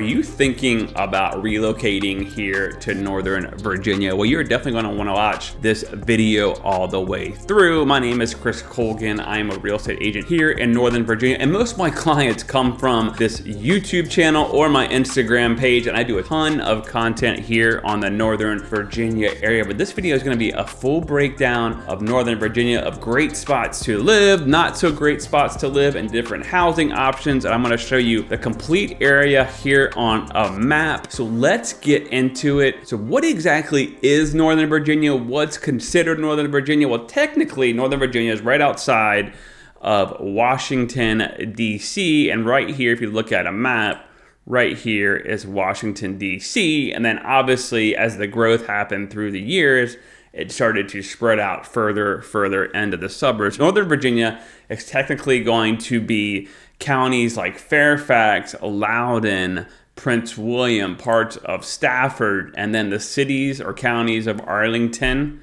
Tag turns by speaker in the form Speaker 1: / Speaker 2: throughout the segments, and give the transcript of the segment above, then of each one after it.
Speaker 1: you thinking about relocating here to Northern Virginia? Well, you're definitely going to want to watch this video all the way through. My name is Chris Colgan. I am a real estate agent here in Northern Virginia, and most of my clients come from this YouTube channel or my Instagram page, and I do a ton of content here on the Northern Virginia area. But this video is going to be a full breakdown of Northern Virginia, of great spots to live, not so great spots to live, and different housing options. And I'm going to show you the complete area here on a map. So let's get into it. So what exactly is Northern Virginia? What's considered Northern Virginia? Well, technically Northern Virginia is right outside of Washington, D.C. And right here, if you look at a map, right here is Washington, D.C. And then obviously as the growth happened through the years, it started to spread out further into the suburbs. Northern Virginia is technically going to be counties like Fairfax, Loudoun, Prince William, parts of Stafford, and then the cities or counties of Arlington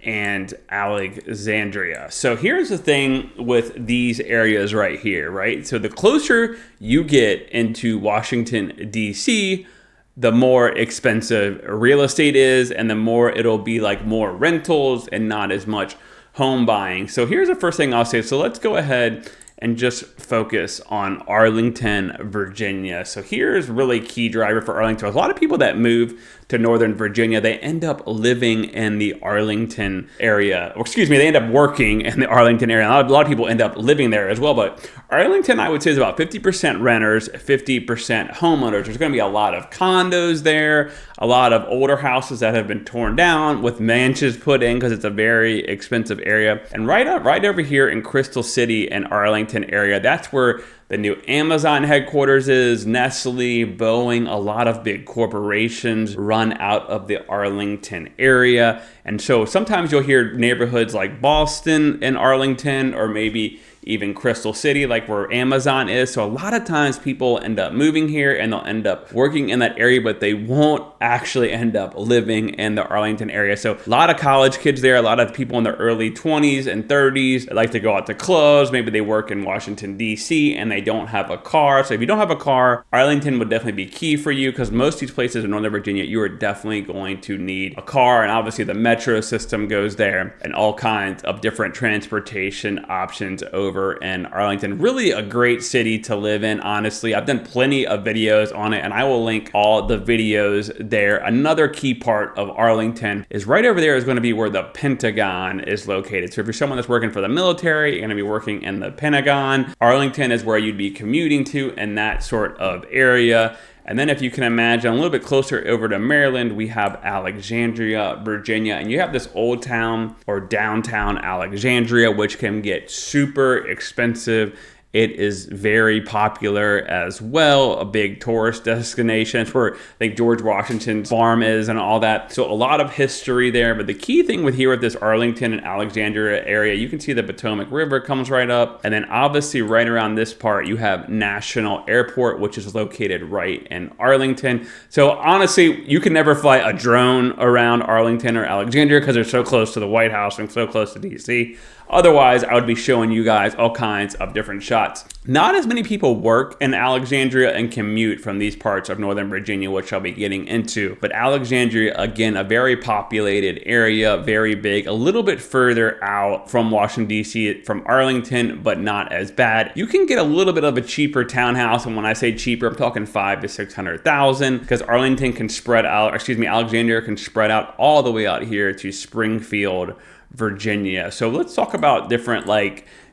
Speaker 1: and Alexandria. So here's the thing with these areas right here, right? So the closer you get into Washington, D.C., the more expensive real estate is, and the more it'll be like more rentals and not as much home buying. So here's the first thing I'll say. So let's go ahead and just focus on Arlington, Virginia. So here's really key driver for Arlington. A lot of people that move to Northern Virginia, they end up living in the Arlington area. Or excuse me, they end up working in the Arlington area. A lot of people end up living there as well. But Arlington, I would say, is about 50% renters, 50% homeowners. There's going to be a lot of condos there, a lot of older houses that have been torn down with mansions put in because it's a very expensive area. And right over here in Crystal City and Arlington area, that's where the new Amazon headquarters is, Nestle, Boeing, a lot of big corporations run out of the Arlington area. And so sometimes you'll hear neighborhoods like Boston and Arlington, or maybe even Crystal City, like where Amazon is. So a lot of times people end up moving here and they'll end up working in that area, but they won't actually end up living in the Arlington area. So a lot of college kids there, a lot of people in their early 20s and 30s that like to go out to clubs. Maybe they work in Washington, D.C. and they don't have a car. So if you don't have a car, Arlington would definitely be key for you, because most of these places in Northern Virginia, you are definitely going to need a car. And obviously the metro system goes there and all kinds of different transportation options over in Arlington. Really a great city to live in, honestly. I've done plenty of videos on it, and I will link all the videos there. Another key part of Arlington is right over there is going to be where the Pentagon is located. So if you're someone that's working for the military, you're going to be working in the Pentagon. Arlington is where you'd be commuting to in that sort of area. And then if you can imagine a little bit closer over to Maryland, we have Alexandria, Virginia, and you have this old town or downtown Alexandria, which can get super expensive. It is very popular as well, a big tourist destination. It's where I think George Washington's farm is and all that. So a lot of history there. But the key thing with here with this Arlington and Alexandria area, you can see the Potomac River comes right up. And then obviously right around this part, you have National Airport, which is located right in Arlington. So honestly, you can never fly a drone around Arlington or Alexandria because they're so close to the White House and so close to DC. Otherwise, I would be showing you guys all kinds of different shots. Not as many people work in Alexandria and commute from these parts of Northern Virginia, which I'll be getting into. But Alexandria, again, a very populated area, very big, a little bit further out from Washington, D.C., from Arlington, but not as bad. You can get a little bit of a cheaper townhouse, and when I say cheaper, I'm talking $500,000 to $600,000, because Arlington can spread out, Alexandria can spread out all the way out here to Springfield, Virginia. So let's talk about different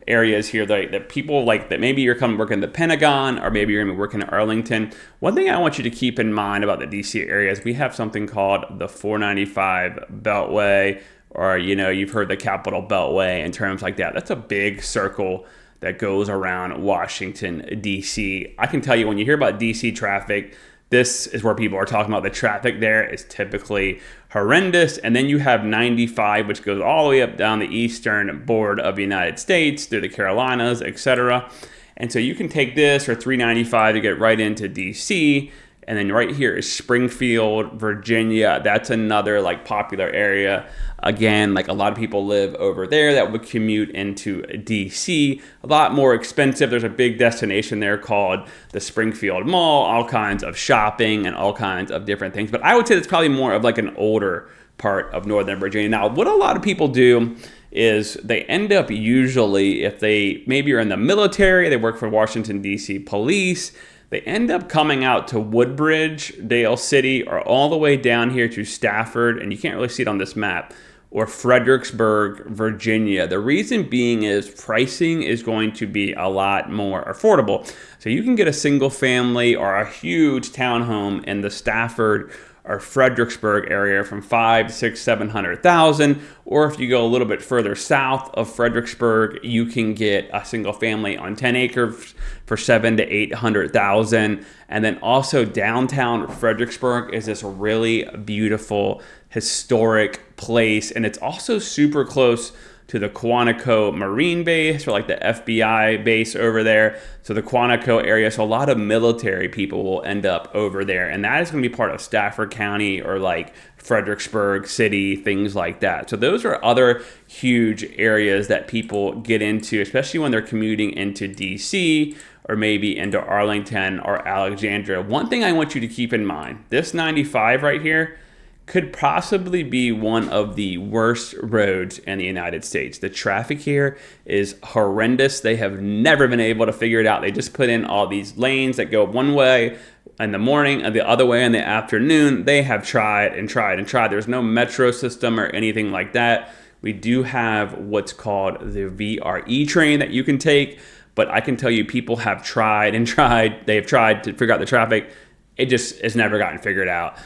Speaker 1: areas here that people that maybe you're coming working the Pentagon, or maybe you're going to be working in Arlington. One thing I want you to keep in mind about the DC area is we have something called the 495 Beltway, or you've heard the Capital Beltway and terms like that. That's a big circle that goes around Washington, D.C. I can tell you, when you hear about D.C. traffic, this is where people are talking about. The traffic there is typically horrendous. And then you have 95, which goes all the way up down the eastern border of the United States through the Carolinas, etc. And so you can take this or 395 to get right into DC. And then right here is Springfield, Virginia. That's another like popular area. Again, like a lot of people live over there that would commute into DC. A lot more expensive. There's a big destination there called the Springfield Mall, all kinds of shopping and all kinds of different things. But I would say it's probably more of like an older part of Northern Virginia. Now, what a lot of people do is they end up usually, if they maybe are in the military, they work for Washington, D.C. police, they end up coming out to Woodbridge, Dale City, or all the way down here to Stafford, and you can't really see it on this map, or Fredericksburg, Virginia. The reason being is pricing is going to be a lot more affordable. So you can get a single family or a huge townhome in the Stafford or Fredericksburg area from 500, 600, 700,000, or if you go a little bit further south of Fredericksburg, you can get a single family on 10 acres for 700,000 to 800,000. And then also downtown Fredericksburg is this really beautiful historic place, and it's also super close to the Quantico Marine Base, or like the FBI base over there. So the Quantico area, so a lot of military people will end up over there. And that is going to be part of Stafford County or like Fredericksburg City, things like that. So those are other huge areas that people get into, especially when they're commuting into DC or maybe into Arlington or Alexandria. One thing I want you to keep in mind, this 95 right here could possibly be one of the worst roads in the United States. The traffic here is horrendous. They have never been able to figure it out. They just put in all these lanes that go one way in the morning and the other way in the afternoon. They have tried and tried and tried. There's no metro system or anything like that. We do have what's called the VRE train that you can take, but I can tell you people have tried and tried. They have tried to figure out the traffic. It just has never gotten figured out.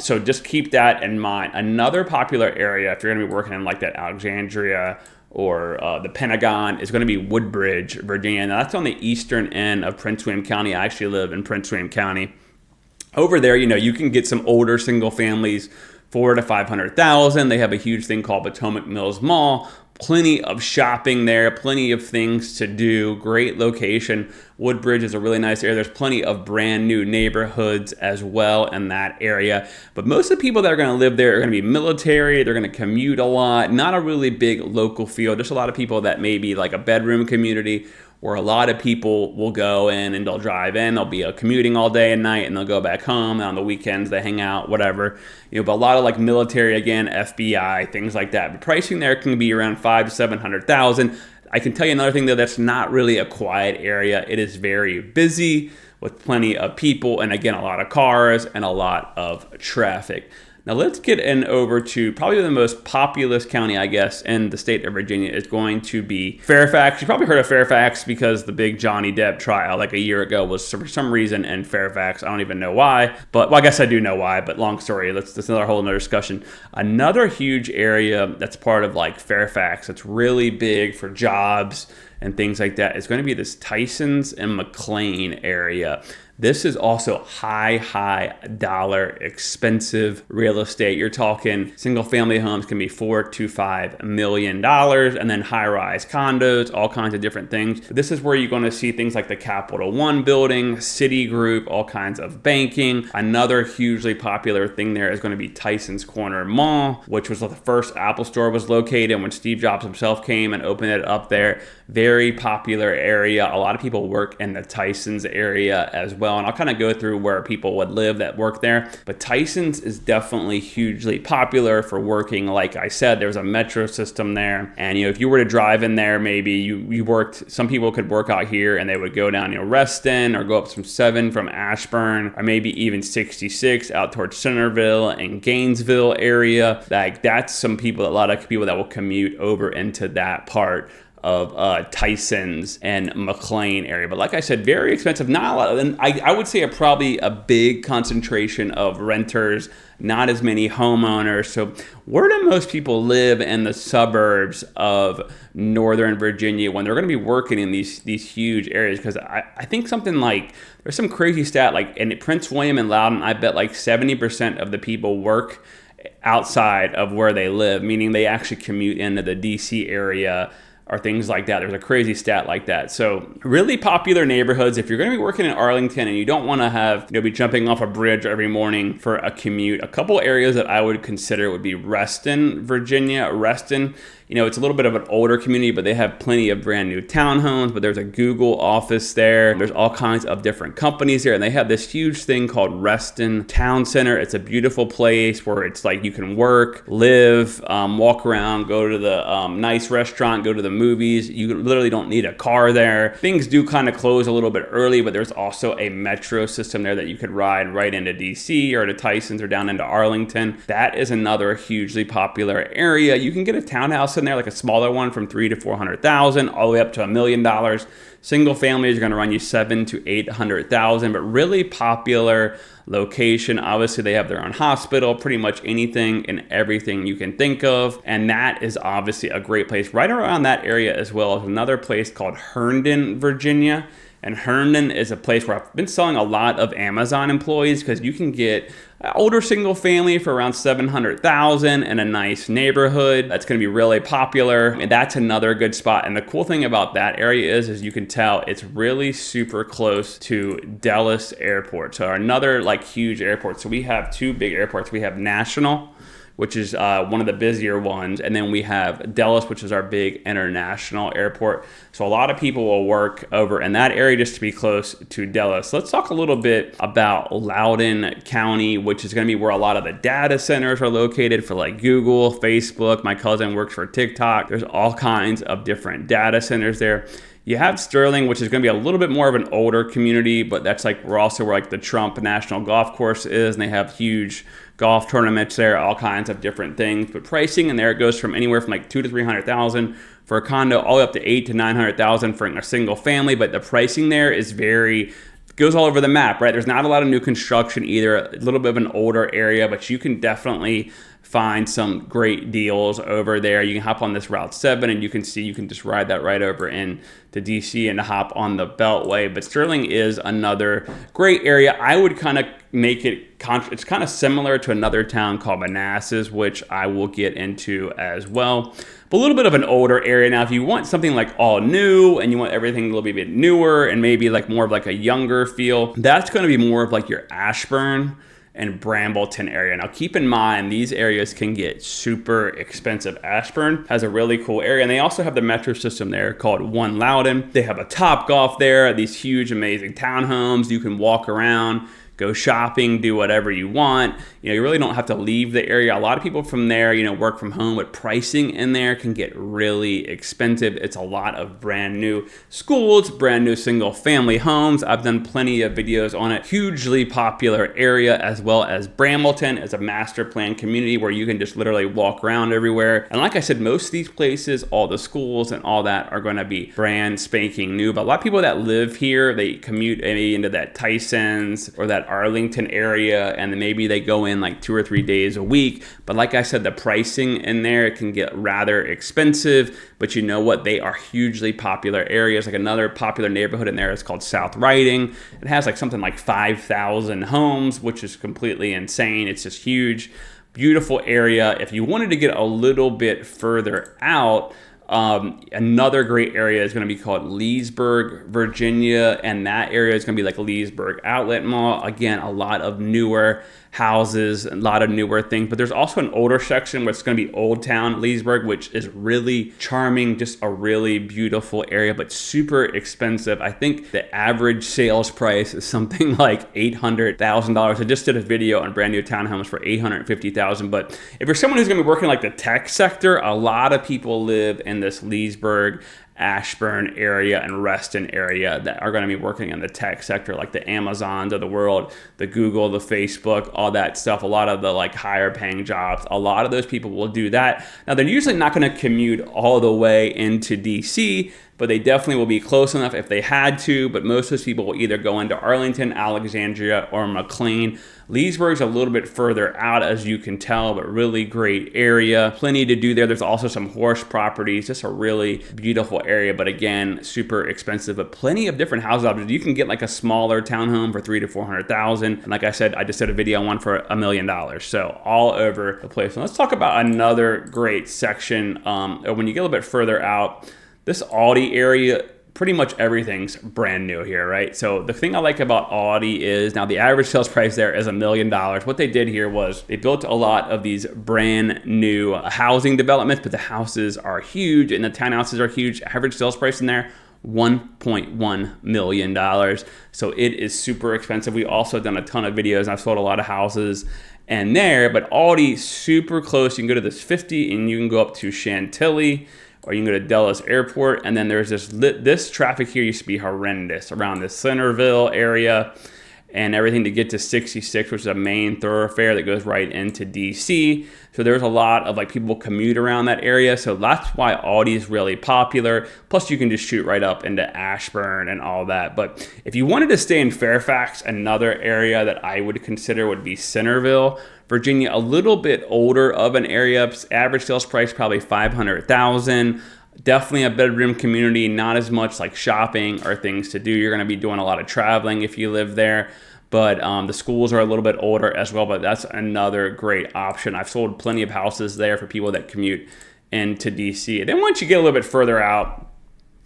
Speaker 1: So just keep that in mind. Another popular area, if you're going to be working in like that Alexandria or the Pentagon, is going to be Woodbridge, Virginia. Now that's on the eastern end of Prince William County. I actually live in Prince William County. Over there, you know, you can get some older single families, 400,000 to 500,000. They have a huge thing called Potomac Mills Mall. Plenty of shopping there, plenty of things to do, great location. Woodbridge is a really nice area. There's plenty of brand new neighborhoods as well in that area. But most of the people that are going to live there are going to be military. They're going to commute a lot. Not a really big local feel. Just a lot of people that may be like a bedroom community, where a lot of people will go in and they'll drive in. They'll be commuting all day and night, and they'll go back home. And on the weekends, they hang out, whatever. You know, but a lot of like military, again, FBI, things like that. But pricing there can be around 500,000 to 700,000. I can tell you another thing though, that's not really a quiet area. It is very busy with plenty of people, and again, a lot of cars and a lot of traffic. Now let's get in over to probably the most populous county, I guess, in the state of Virginia is going to be Fairfax. You probably heard of Fairfax because the big Johnny Depp trial like a year ago was for some reason in Fairfax. I don't even know why, but well, I guess I do know why, but long story. That's another whole nother discussion. Another huge area that's part of like Fairfax that's really big for jobs and things like that is going to be this Tysons and McLean area. This is also high dollar expensive real estate. You're talking single family homes can be $4 to $5 million, and then high rise condos, all kinds of different things. This is where you're going to see things like the Capital One building, Citigroup, all kinds of banking. Another hugely popular thing there is going to be Tysons Corner Mall, which was the first Apple store was located when Steve Jobs himself came and opened it up there. Very popular area. A lot of people work in the Tysons area as well. And I'll kind of go through where people would live that work there. But Tysons is definitely hugely popular for working. Like I said, there's a metro system there. And, you know, if you were to drive in there, maybe you worked, some people could work out here and they would go down, you know, Reston, or go up some 7 from Ashburn, or maybe even 66 out towards Centreville and Gainesville area. Like that's a lot of people that will commute over into that part of Tysons and McLean area. But like I said, very expensive, not a lot. And I would say probably a big concentration of renters, not as many homeowners. So where do most people live in the suburbs of Northern Virginia when they're going to be working in these huge areas? Because I think something like, there's some crazy stat, like in Prince William and Loudoun, I bet like 70% of the people work outside of where they live, meaning they actually commute into the DC area or things like that. There's a crazy stat like that. So really popular neighborhoods. If you're going to be working in Arlington and you don't want to have, be jumping off a bridge every morning for a commute, a couple areas that I would consider would be Reston, Virginia. Reston, it's a little bit of an older community, but they have plenty of brand new townhomes, but there's a Google office there. There's all kinds of different companies there, and they have this huge thing called Reston Town Center. It's a beautiful place where it's like you can work, live, walk around, go to the nice restaurant, go to the movies. You literally don't need a car there. Things do kind of close a little bit early, but there's also a metro system there that you could ride right into DC or to Tysons or down into Arlington. That is another hugely popular area. You can get a townhouse in there, like a smaller one, from $300,000 to $400,000, all the way up to $1 million. Single families are going to run you $700,000 to $800,000, but really popular location. Obviously, they have their own hospital, pretty much anything and everything you can think of, and that is obviously a great place. Right around that area as well is another place called Herndon, Virginia. And Herndon is a place where I've been selling a lot of Amazon employees, because you can get an older single family for around $700,000 in a nice neighborhood. That's going to be really popular, and that's another good spot. And the cool thing about that area is you can tell it's really super close to Dulles Airport, so another huge airport. So we have two big airports. We have National, which is one of the busier ones. And then we have Dulles, which is our big international airport. So a lot of people will work over in that area just to be close to Dulles. Let's talk a little bit about Loudoun County, which is going to be where a lot of the data centers are located for Google, Facebook. My cousin works for TikTok. There's all kinds of different data centers there. You have Sterling, which is going to be a little bit more of an older community, but that's we're also where the Trump National Golf Course is, and they have huge golf tournaments there, all kinds of different things. But pricing in there, it goes from anywhere from $200,000 to $300,000 for a condo, all the way up to $800,000 to $900,000 for a single family. But the pricing there is goes all over the map, right? There's not a lot of new construction either, a little bit of an older area, but you can definitely find some great deals over there. You can hop on this Route 7 and you can just ride that right over in to DC and hop on the Beltway. But Sterling is another great area. I would kind of make it, it's kind of similar to another town called Manassas, which I will get into as well. But a little bit of an older area. Now, if you want something all new and you want everything a little bit newer and maybe more of a younger feel, that's going to be more of your Ashburn and Brambleton area. Now keep in mind, these areas can get super expensive. Ashburn has a really cool area, and they also have the metro system there called One Loudoun. They have a Top Golf there, these huge, amazing townhomes. You can walk around, go shopping, do whatever you want. You really don't have to leave the area. A lot of people from there, work from home, but pricing in there can get really expensive. It's a lot of brand new schools, brand new single family homes. I've done plenty of videos on it. Hugely popular area, as well as Brambleton is a master plan community where you can just literally walk around everywhere. And like I said, most of these places, all the schools and all that are going to be brand spanking new. But a lot of people that live here, they commute maybe into that Tysons or that Arlington area, and then maybe they go in 2 or 3 days a week. But like I said, the pricing in there can get rather expensive, but you know what? They are hugely popular areas. Another popular neighborhood in there is called South Riding. It has something like 5,000 homes, which is completely insane. It's just huge, beautiful area. If you wanted to get a little bit further out, another great area is going to be called Leesburg, Virginia, and that area is going to be Leesburg Outlet Mall. Again, a lot of newer houses, a lot of newer things, but there's also an older section where it's going to be Old Town Leesburg, which is really charming, just a really beautiful area, but super expensive. I think the average sales price is something like $800,000. I just did a video on brand new townhomes for $850,000, but if you're someone who's going to be working the tech sector, a lot of people live in this Leesburg, Ashburn area and Reston area that are going to be working in the tech sector, the Amazons of the world, the Google, the Facebook, all that stuff. A lot of the higher paying jobs, a lot of those people will do that. Now, they're usually not going to commute all the way into DC, but they definitely will be close enough if they had to. But most of those people will either go into Arlington, Alexandria, or McLean. Leesburg's a little bit further out, as you can tell, but really great area. Plenty to do there. There's also some horse properties, just a really beautiful area, but again, super expensive, but plenty of different house options. You can get a smaller townhome for $300,000 to $400,000. And like I said, I just did a video on one for $1 million. So all over the place. And let's talk about another great section. When you get a little bit further out, This Aldie area, pretty much everything's brand new here, right? So the thing I like about Aldie is, now the average sales price there is $1 million. What they did here was they built a lot of these brand new housing developments, but the houses are huge and the townhouses are huge. Average sales price in there, $1.1 million. So it is super expensive. We also done a ton of videos and I've sold a lot of houses and there, but Aldie super close. You can go to this 50 and you can go up to Chantilly, or you can go to Dulles Airport. And then there's this traffic here used to be horrendous around the Centreville area and everything to get to 66, which is a main thoroughfare that goes right into DC. So there's a lot of like people commute around that area. So that's why Aldie is really popular. Plus you can just shoot right up into Ashburn and all that. But if you wanted to stay in Fairfax, another area that I would consider would be Centreville, Virginia, a little bit older of an area. Average sales price probably $500,000. Definitely a bedroom community, not as much like shopping or things to do. You're going to be doing a lot of traveling if you live there. But the schools are a little bit older as well, but that's another great option. I've sold plenty of houses there for people that commute into DC. And then once you get a little bit further out,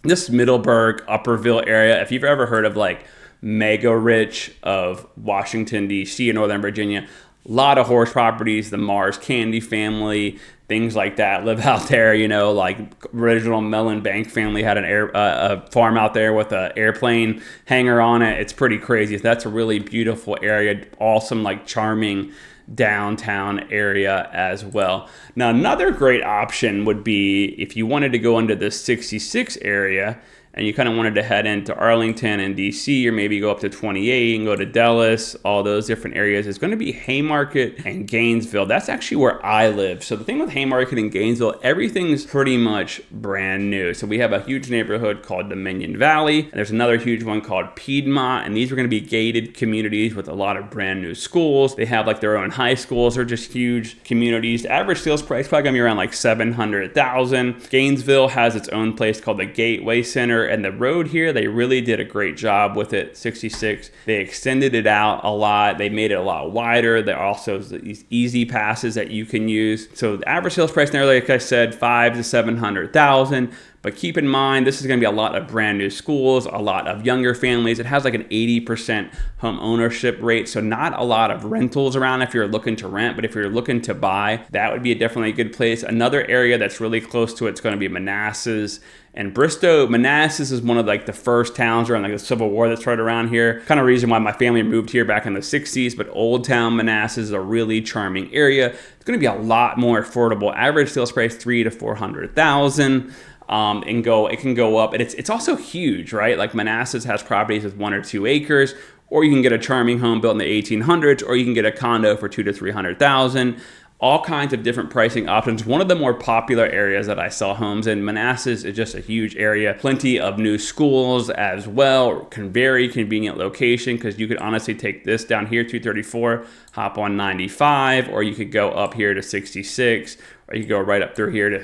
Speaker 1: this Middleburg, Upperville area, if you've ever heard of like Mega Rich of Washington, DC, and Northern Virginia, a lot of horse properties, the Mars Candy family, things like that live out there, you know, like original Mellon Bank family had a farm out there with an airplane hangar on it. It's pretty crazy. That's a really beautiful area, awesome, like charming downtown area as well. Now, another great option would be if you wanted to go into the 66 area and you kind of wanted to head into Arlington and DC, or maybe go up to 28 and go to Dulles, all those different areas, it's going to be Haymarket and Gainesville. That's actually where I live. So the thing with Haymarket and Gainesville, everything's pretty much brand new. So we have a huge neighborhood called Dominion Valley, and there's another huge one called Piedmont, and these are going to be gated communities with a lot of brand new schools. They have like their own high schools. They're just huge communities. The average sales price probably going to be around like $700,000. Gainesville has its own place called the Gateway Center, and the road here, they really did a great job with it. 66, they extended it out a lot. They made it a lot wider. There are also these easy passes that you can use. So the average sales price there, like I said, $500,000 to $700,000. But keep in mind, this is going to be a lot of brand new schools, a lot of younger families. It has like an 80% home ownership rate. So not a lot of rentals around if you're looking to rent, but if you're looking to buy, that would be definitely a good place. Another area that's really close to it's going to be Manassas and Bristow. Manassas is one of like the first towns around like the Civil War that started around here. Kind of reason why my family moved here back in the 60s, but Old Town Manassas is a really charming area. It's going to be a lot more affordable. Average sales price $300,000 to $400,000. It can go up, and it's also huge, right? Like Manassas has properties with 1 or 2 acres, or you can get a charming home built in the 1800s, or you can get a condo for $200,000 to $300,000. All kinds of different pricing options. One of the more popular areas that I sell homes in, Manassas is just a huge area. Plenty of new schools as well. Very convenient location, because you could honestly take this down here, 234, hop on 95, or you could go up here to 66, or you go right up through here to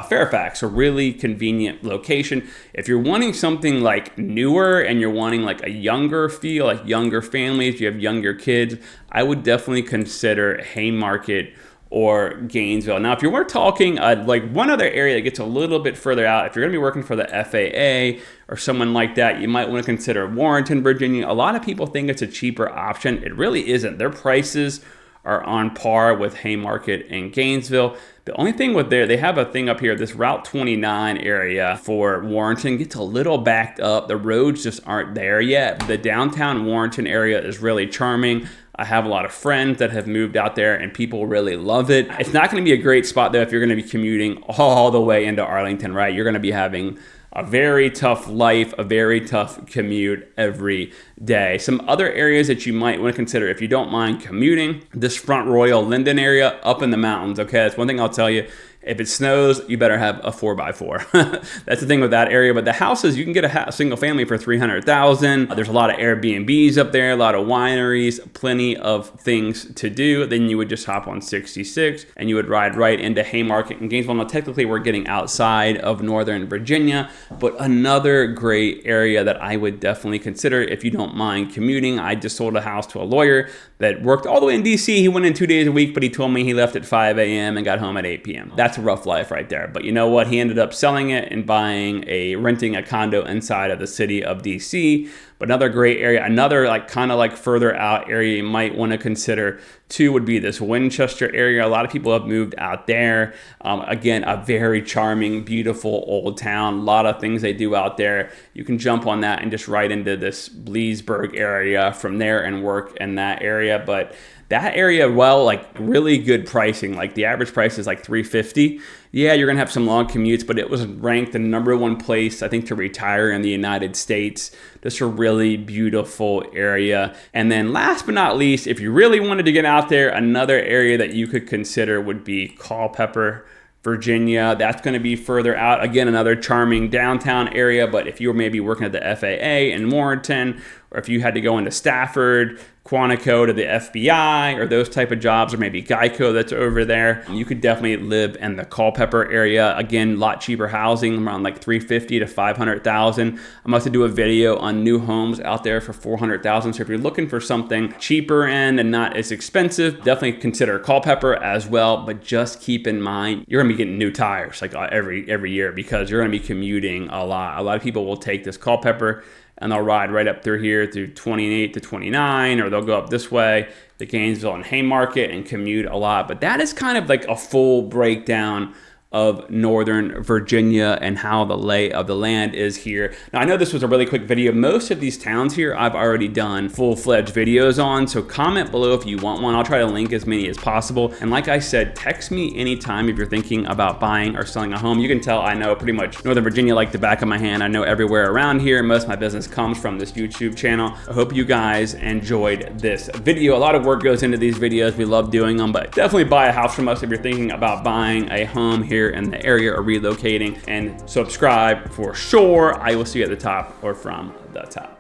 Speaker 1: Fairfax. A really convenient location. If you're wanting something like newer and you're wanting like a younger feel, like younger families, you have younger kids, I would definitely consider Haymarket or Gainesville. Now, if you were talking like one other area that gets a little bit further out, if you're gonna be working for the FAA or someone like that, you might wanna consider Warrenton, Virginia. A lot of people think it's a cheaper option. It really isn't. Their prices are on par with Haymarket and Gainesville. The only thing with they have a thing up here, this Route 29 area for Warrenton gets a little backed up. The roads just aren't there yet. The downtown Warrenton area is really charming. I have a lot of friends that have moved out there and people really love it. It's not going to be a great spot though if you're going to be commuting all the way into Arlington, right? You're going to be having a very tough life, a very tough commute every day. Some other areas that you might want to consider if you don't mind commuting, this Front Royal Linden area up in the mountains, okay? That's one thing I'll tell you. If it snows, you better have a 4x4. That's the thing with that area. But the houses, you can get a single family for $300,000. There's a lot of Airbnbs up there, a lot of wineries, plenty of things to do. Then you would just hop on 66 and you would ride right into Haymarket and Gainesville. Now, technically, we're getting outside of Northern Virginia, but another great area that I would definitely consider if you don't mind commuting. I just sold a house to a lawyer that worked all the way in DC. He went in 2 days a week, but he told me he left at 5 a.m. and got home at 8 p.m. That's that's a rough life right there. But you know what? He ended up selling it and renting a condo inside of the city of DC. But another great area, another kind of further out area you might want to consider too would be this Winchester area. A lot of people have moved out there. Again, a very charming, beautiful old town. A lot of things they do out there. You can jump on that and just right into this Leesburg area from there and work in that area. But that area, well, really good pricing. The average price is $350. Yeah, you're gonna have some long commutes, but it was ranked the #1 place, I think, to retire in the United States. Just a really beautiful area. And then last but not least, if you really wanted to get out there, another area that you could consider would be Culpeper, Virginia. That's going to be further out. Again, another charming downtown area, but if you were maybe working at the FAA in Warrenton, or if you had to go into Stafford, Quantico to the FBI, or those type of jobs, or maybe Geico that's over there, you could definitely live in the Culpeper area. Again, a lot cheaper housing, around $350,000 to $500,000. I'm about to do a video on new homes out there for $400,000. So if you're looking for something cheaper and not as expensive, definitely consider Culpeper as well. But just keep in mind, you're gonna be getting new tires every year, because you're gonna be commuting a lot. A lot of people will take this Culpeper and they'll ride right up through here through 28 to 29, or they'll go up this way, the Gainesville and Haymarket, and commute a lot. But that is kind of a full breakdown of Northern Virginia and how the lay of the land is here. Now, I know this was a really quick video. Most of these towns here I've already done full-fledged videos on, so comment below if you want one. I'll try to link as many as possible. And like I said, text me anytime if you're thinking about buying or selling a home. You can tell I know pretty much Northern Virginia like the back of my hand. I know everywhere around here. Most of my business comes from this YouTube channel. I hope you guys enjoyed this video. A lot of work goes into these videos. We love doing them, but definitely buy a house from us if you're thinking about buying a home here in the area or relocating, and subscribe for sure. I will see you at the top or from the top.